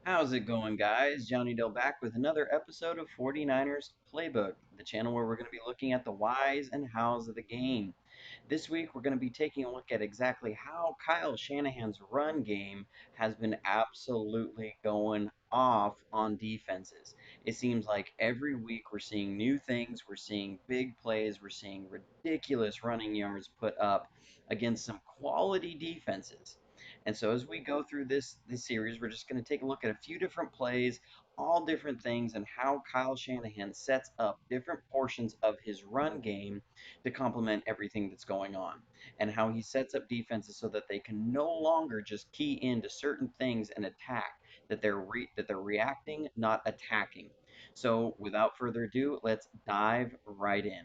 How's it going, guys? Johnny Dale back with another episode of 49ers Playbook, the channel where we're going to be looking at the whys and hows of the game. This week, we're going to be taking a look at exactly how Kyle Shanahan's run game has been absolutely going off on defenses. It seems like every week we're seeing new things, we're seeing big plays, we're seeing ridiculous running yards put up against some quality defenses. And so as we go through this series, we're just going to take a look at a few different plays, all different things, and how Kyle Shanahan sets up different portions of his run game to complement everything that's going on, and how he sets up defenses so that they can no longer just key into certain things and attack, that they're reacting, not attacking. So without further ado, let's dive right in.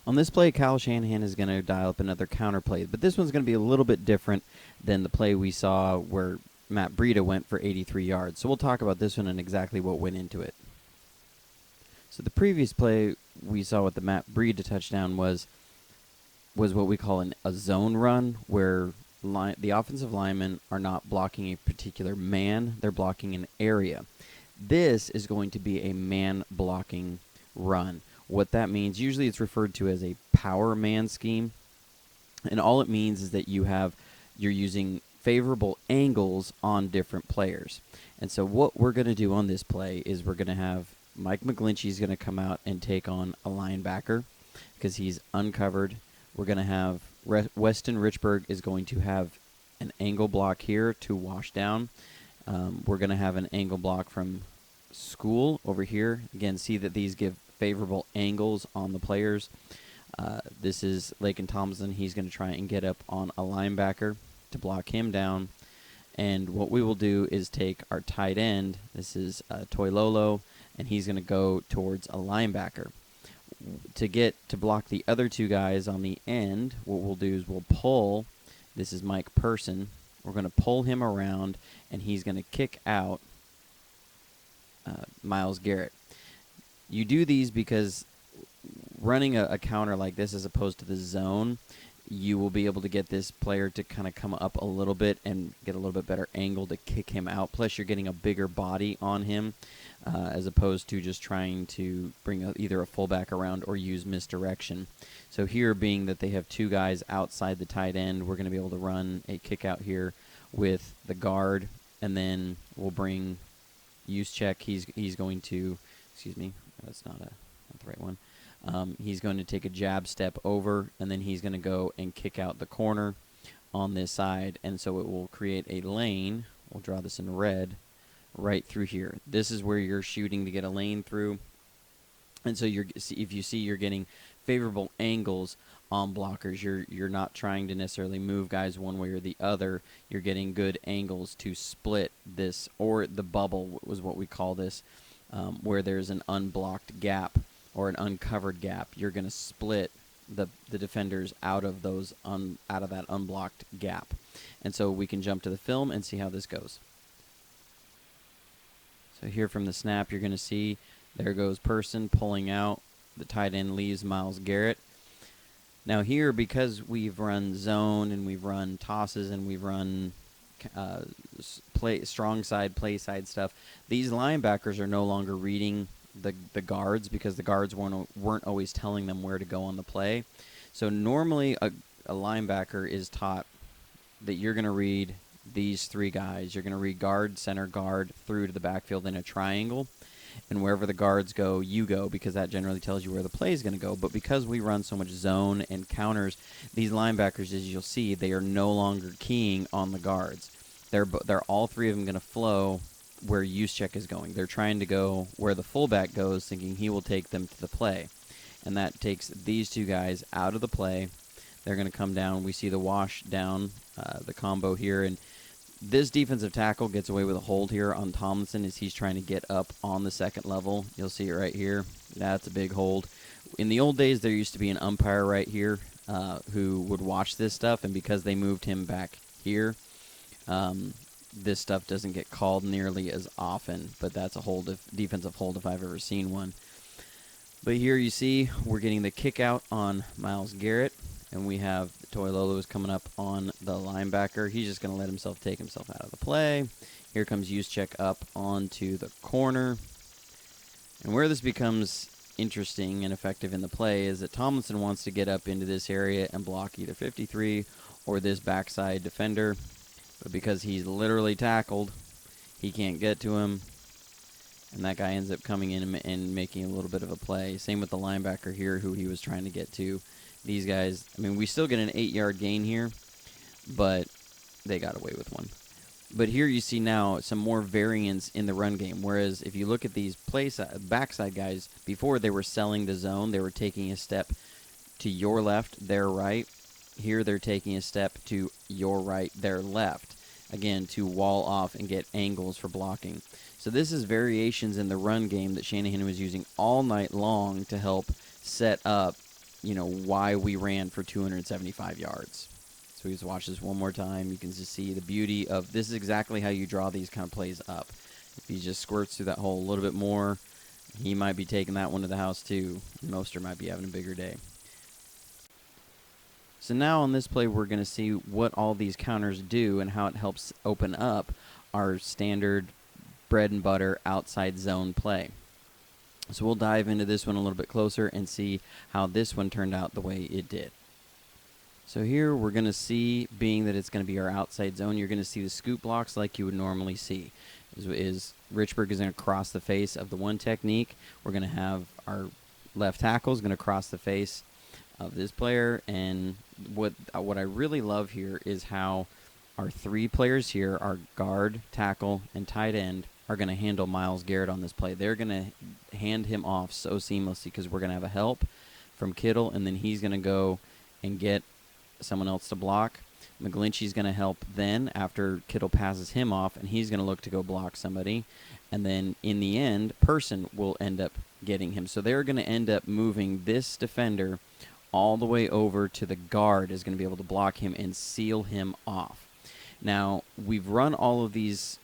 On this play, Kyle Shanahan is going to dial up another counter play, but this one's going to be a little bit different than the play we saw where Matt Breida went for 83 yards. So we'll talk about this one and exactly what went into it. So the previous play we saw with the Matt Breida touchdown was what we call a zone run, where the offensive linemen are not blocking a particular man, they're blocking an area. This is going to be a man blocking run. What that means, usually it's referred to as a power man scheme, and all it means is that you're using favorable angles on different players. And so what we're going to do on this play is we're going to have Mike McGlinchey's going to come out and take on a linebacker because he's uncovered. We're going to have Weston Richburg is going to have an angle block here to wash down. We're going to have an angle block from School over here. Again, see that these give favorable angles on the players. This is Lakin Thompson. He's going to try and get up on a linebacker to block him down. And what we will do is take our tight end. This is Toilolo, and he's going to go towards a linebacker. To block the other two guys on the end, what we'll do is we'll pull. This is Mike Person. We're going to pull him around, and he's going to kick out Myles Garrett. You do these because running a counter like this as opposed to the zone, you will be able to get this player to kind of come up a little bit and get a little bit better angle to kick him out. Plus, you're getting a bigger body on him as opposed to just trying to bring either a fullback around or use misdirection. So here, being that they have two guys outside the tight end, we're going to be able to run a kick out here with the guard, and then we'll bring use check. He's going to, excuse me, that's not the right one. He's going to take a jab step over, and then he's going to go and kick out the corner on this side, and so it will create a lane. We'll draw this in red right through here. This is where you're shooting to get a lane through, and so if you see you're getting favorable angles on blockers. You're not trying to necessarily move guys one way or the other. You're getting good angles to split this, or the bubble was what we call this, where there's an unblocked gap or an uncovered gap. You're going to split the defenders out of out of that unblocked gap. And so we can jump to the film and see how this goes. So here from the snap, you're going to see there goes Person pulling out. The tight end leaves Myles Garrett. Now here, because we've run zone and we've run tosses and we've run strong side, play side stuff, these linebackers are no longer reading the guards because the guards weren't always telling them where to go on the play. So normally a linebacker is taught that you're going to read these three guys. You're going to read guard, center, guard through to the backfield in a triangle. And wherever the guards go, you go, because that generally tells you where the play is going to go. But because we run so much zone and counters, these linebackers, as you'll see, they are no longer keying on the guards. They're all three of them going to flow where Juszczyk is going. They're trying to go where the fullback goes, thinking he will take them to the play. And that takes these two guys out of the play. They're going to come down. We see the wash down, the combo here, and this defensive tackle gets away with a hold here on Tomlinson as he's trying to get up on the second level. You'll see it right here. That's a big hold. In the old days, there used to be an umpire right here who would watch this stuff, and because they moved him back here, this stuff doesn't get called nearly as often, but that's a defensive hold if I've ever seen one. But here you see we're getting the kick out on Myles Garrett, and we have Toilolo is coming up on the linebacker. He's just going to let himself take himself out of the play, Here comes Juszczyk up onto the corner. And where this becomes interesting and effective in the play is that Tomlinson wants to get up into this area and block either 53 or this backside defender. But because he's literally tackled, he can't get to him. And that guy ends up coming in and making a little bit of a play. Same with the linebacker here, who he was trying to get to. These guys, I mean, we still get an 8-yard gain here, but they got away with one. But here you see now some more variance in the run game. Whereas if you look at these backside guys, before they were selling the zone, they were taking a step to your left, their right. Here they're taking a step to your right, their left. Again, to wall off and get angles for blocking. So this is variations in the run game that Shanahan was using all night long to help set up, why we ran for 275 yards. So we just watch this one more time. You can just see the beauty of this is exactly how you draw these kind of plays up. If he just squirts through that hole a little bit more, he might be taking that one to the house too. Mostert might be having a bigger day. So now on this play, we're going to see what all these counters do and how it helps open up our standard bread and butter outside zone play. So we'll dive into this one a little bit closer and see how this one turned out the way it did. So here we're going to see, being that it's going to be our outside zone, you're going to see the scoop blocks like you would normally see. Richburg is going to cross the face of the one technique. We're going to have our left tackle is going to cross the face of this player. And what I really love here is how our three players here, our guard, tackle, and tight end, are going to handle Myles Garrett on this play. They're going to hand him off so seamlessly because we're going to have a help from Kittle, and then he's going to go and get someone else to block. McGlinchey's going to help then after Kittle passes him off, and he's going to look to go block somebody. And then in the end, Person will end up getting him. So they're going to end up moving this defender all the way over to the guard is going to be able to block him and seal him off. Now, we've run all of these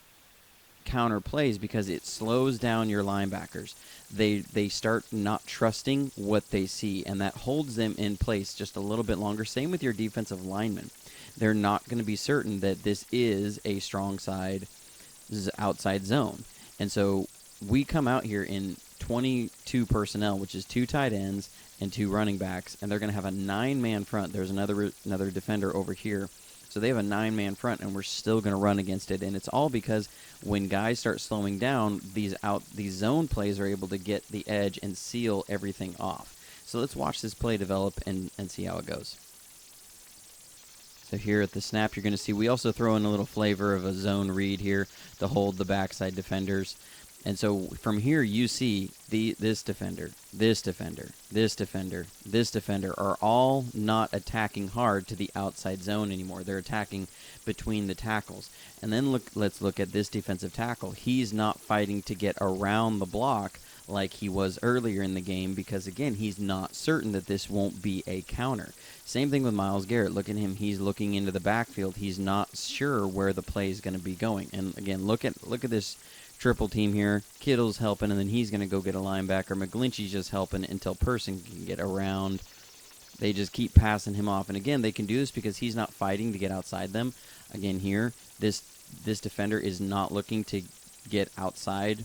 counter plays because it slows down your linebackers. They start not trusting what they see, and that holds them in place just a little bit longer. Same with your defensive linemen. They're not going to be certain that this is a strong side outside zone. And so we come out here in 22 personnel, which is 2 tight ends and 2 running backs, and they're going to have a 9-man front. There's another defender over here. So they have a 9-man front, and we're still going to run against it. And it's all because when guys start slowing down, these zone plays are able to get the edge and seal everything off. So let's watch this play develop and see how it goes. So here at the snap, you're going to see we also throw in a little flavor of a zone read here to hold the backside defenders. And so from here, you see this defender, this defender, this defender, this defender are all not attacking hard to the outside zone anymore. They're attacking between the tackles. And then let's look at this defensive tackle. He's not fighting to get around the block like he was earlier in the game because, again, he's not certain that this won't be a counter. Same thing with Myles Garrett. Look at him. He's looking into the backfield. He's not sure where the play is going to be going. And, again, look at this triple team here. Kittle's helping, and then he's going to go get a linebacker. McGlinchey's just helping until Person can get around. They just keep passing him off. And, again, they can do this because he's not fighting to get outside them. Again, here, this defender is not looking to get outside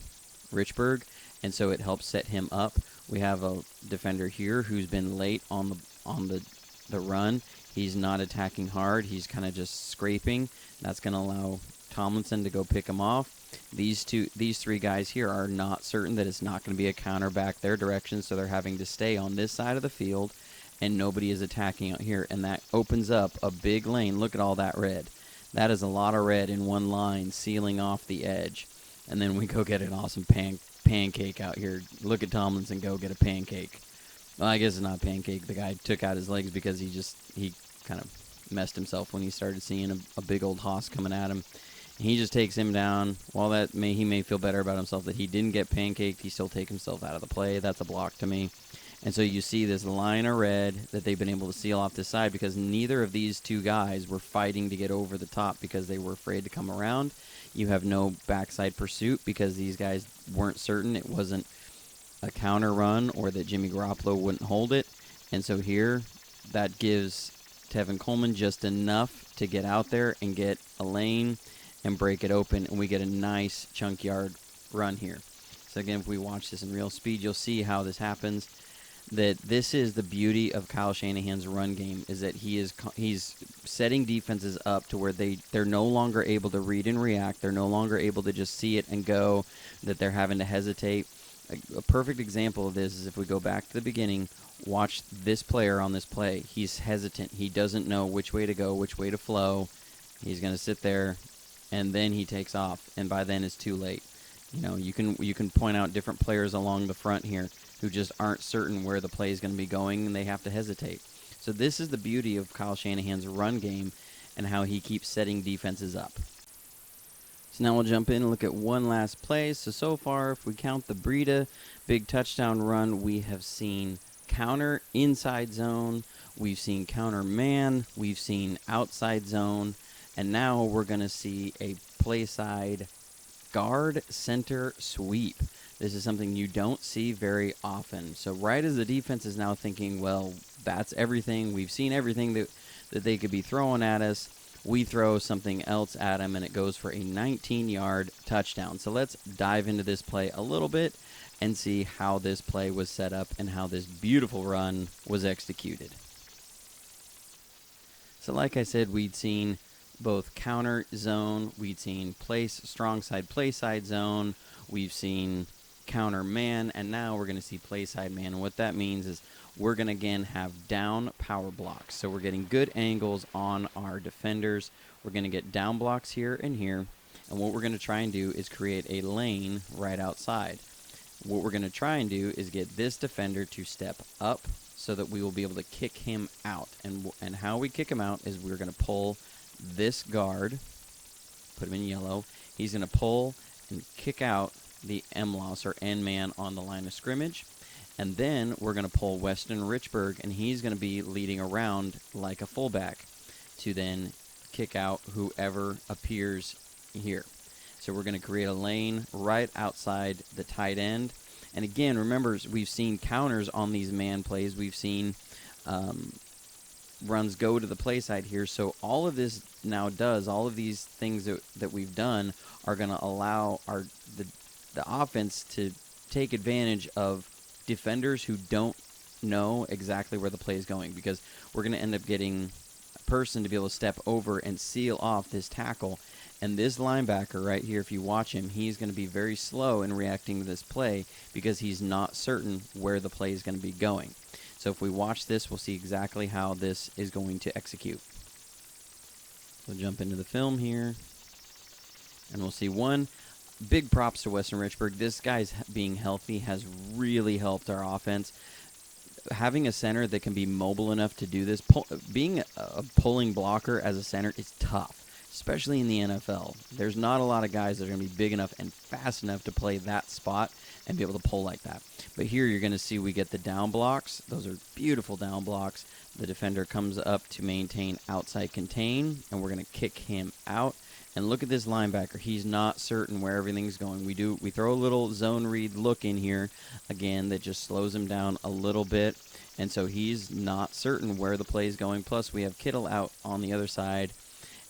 Richburg, and so it helps set him up. We have a defender here who's been late on the run. He's not attacking hard. He's kind of just scraping. That's going to allow Tomlinson to go pick him off. These 3 guys here are not certain that it's not going to be a counter back their direction, so they're having to stay on this side of the field, and nobody is attacking out here, and that opens up a big lane. Look at all that red. That is a lot of red in one line, sealing off the edge. And then we go get an awesome pancake out here. Look at Tomlinson go get a pancake. Well, I guess it's not a pancake. The guy took out his legs because he kind of messed himself when he started seeing a big old hoss coming at him. And he just takes him down. While he may feel better about himself that he didn't get pancaked, he still takes himself out of the play. That's a block to me. And so you see this line of red that they've been able to seal off this side because neither of these 2 guys were fighting to get over the top because they were afraid to come around. You have no backside pursuit because these guys weren't certain it wasn't a counter run or that Jimmy Garoppolo wouldn't hold it. And so here, that gives Tevin Coleman just enough to get out there and get a lane and break it open, and we get a nice chunk yard run here. So again, if we watch this in real speed, you'll see how this happens. That this is the beauty of Kyle Shanahan's run game, is that he's setting defenses up to where they're no longer able to read and react. They're no longer able to just see it and go, that they're having to hesitate. A perfect example of this is if we go back to the beginning, watch this player on this play. He's hesitant. He doesn't know which way to go, which way to flow. He's going to sit there, and then he takes off, and by then it's too late. You can point out different players along the front here who just aren't certain where the play is going to be going, and they have to hesitate. So this is the beauty of Kyle Shanahan's run game and how he keeps setting defenses up. So now we'll jump in and look at one last play. So far, if we count the Breida big touchdown run, we have seen counter inside zone, we've seen counter man, we've seen outside zone, and now we're going to see a play side guard center sweep. This is something you don't see very often. So right as the defense is now thinking, well, that's everything, we've seen everything that they could be throwing at us, we throw something else at them, and it goes for a 19-yard touchdown. So let's dive into this play a little bit and see how this play was set up and how this beautiful run was executed. So like I said, we'd seen both counter zone, we'd seen strong side play side zone, we've seen counter man, and now we're going to see play side man. And what that means is we're going to again have down power blocks. So we're getting good angles on our defenders. We're going to get down blocks here and here. And what we're going to try and do is create a lane right outside. What we're going to try and do is get this defender to step up so that we will be able to kick him out. And how we kick him out is we're going to pull this guard, put him in yellow. He's going to pull and kick out the M-loss or N-man on the line of scrimmage. And then we're going to pull Weston Richburg, and he's going to be leading around like a fullback to then kick out whoever appears here. So we're going to create a lane right outside the tight end. And again, remember, we've seen counters on these man plays. We've seen runs go to the play side here. So all of this now does, all of these things that we've done are going to allow the offense to take advantage of defenders who don't know exactly where the play is going, because we're going to end up getting a person to be able to step over and seal off this tackle. And this linebacker right here, if you watch him, he's going to be very slow in reacting to this play because he's not certain where the play is going to be going. So if we watch this, we'll see exactly how this is going to execute. We'll jump into the film here, and we'll see one. Big props to Weston Richburg. This guy's being healthy has really helped our offense. Having a center that can be mobile enough to do this, being a pulling blocker as a center is tough, especially in the NFL. There's not a lot of guys that are going to be big enough and fast enough to play that spot and be able to pull like that. But here you're going to see we get the down blocks. Those are beautiful down blocks. The defender comes up to maintain outside contain, and we're going to kick him out. And look at this linebacker. He's not certain where everything's going. We throw a little zone read look in here, again, that just slows him down a little bit. And so he's not certain where the play is going. Plus, we have Kittle out on the other side.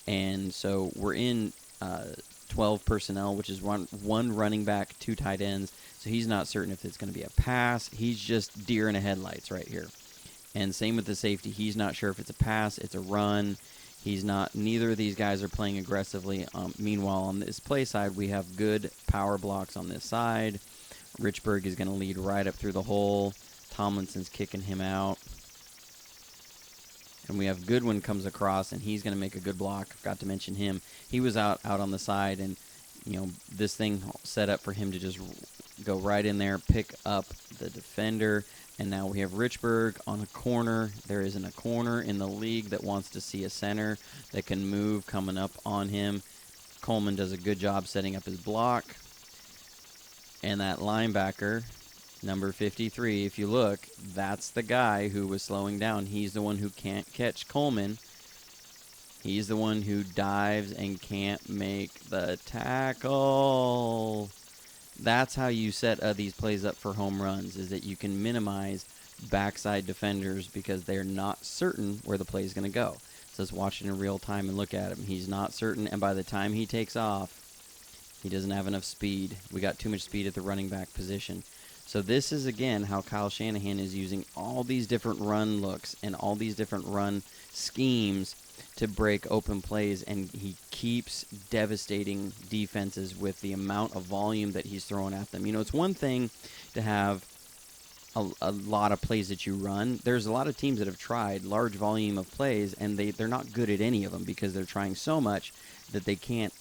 And so we're in 12 personnel, which is one running back, 2 tight ends. So he's not certain if it's going to be a pass. He's just deer in the headlights right here. And same with the safety. He's not sure if it's a pass, it's a run. Neither of these guys are playing aggressively. Meanwhile, on this play side, we have good power blocks on this side. Richburg is going to lead right up through the hole. Tomlinson's kicking him out. And we have Goodwin comes across, and he's going to make a good block. I forgot to mention him. He was out on the side, and this thing set up for him to just go right in there, pick up the defender. And now we have Richburg on a corner. There isn't a corner in the league that wants to see a center that can move coming up on him. Coleman does a good job setting up his block. And that linebacker, number 53, if you look, that's the guy who was slowing down. He's the one who can't catch Coleman. He's the one who dives and can't make the tackle. That's how you set these plays up for home runs, is that you can minimize backside defenders because they're not certain where the play is going to go. So let's watch it in real time and look at him. He's not certain, and by the time he takes off, he doesn't have enough speed. We got too much speed at the running back position. So this is, again, how Kyle Shanahan is using all these different run looks and all these different run schemes to break open plays, and he keeps devastating defenses with the amount of volume that he's throwing at them. You know, it's one thing to have a lot of plays that you run. There's a lot of teams that have tried large volume of plays, and they're not good at any of them because they're trying so much that they can't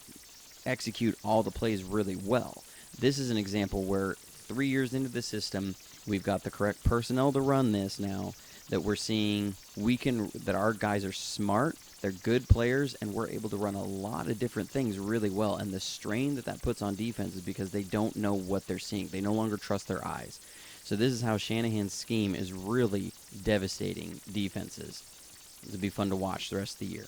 execute all the plays really well. This is an example where 3 years into the system, we've got the correct personnel to run this now, that we're seeing that our guys are smart, they're good players, and we're able to run a lot of different things really well. And the strain that puts on defense is because they don't know what they're seeing. They no longer trust their eyes. So this is how Shanahan's scheme is really devastating defenses. It'll be fun to watch the rest of the year.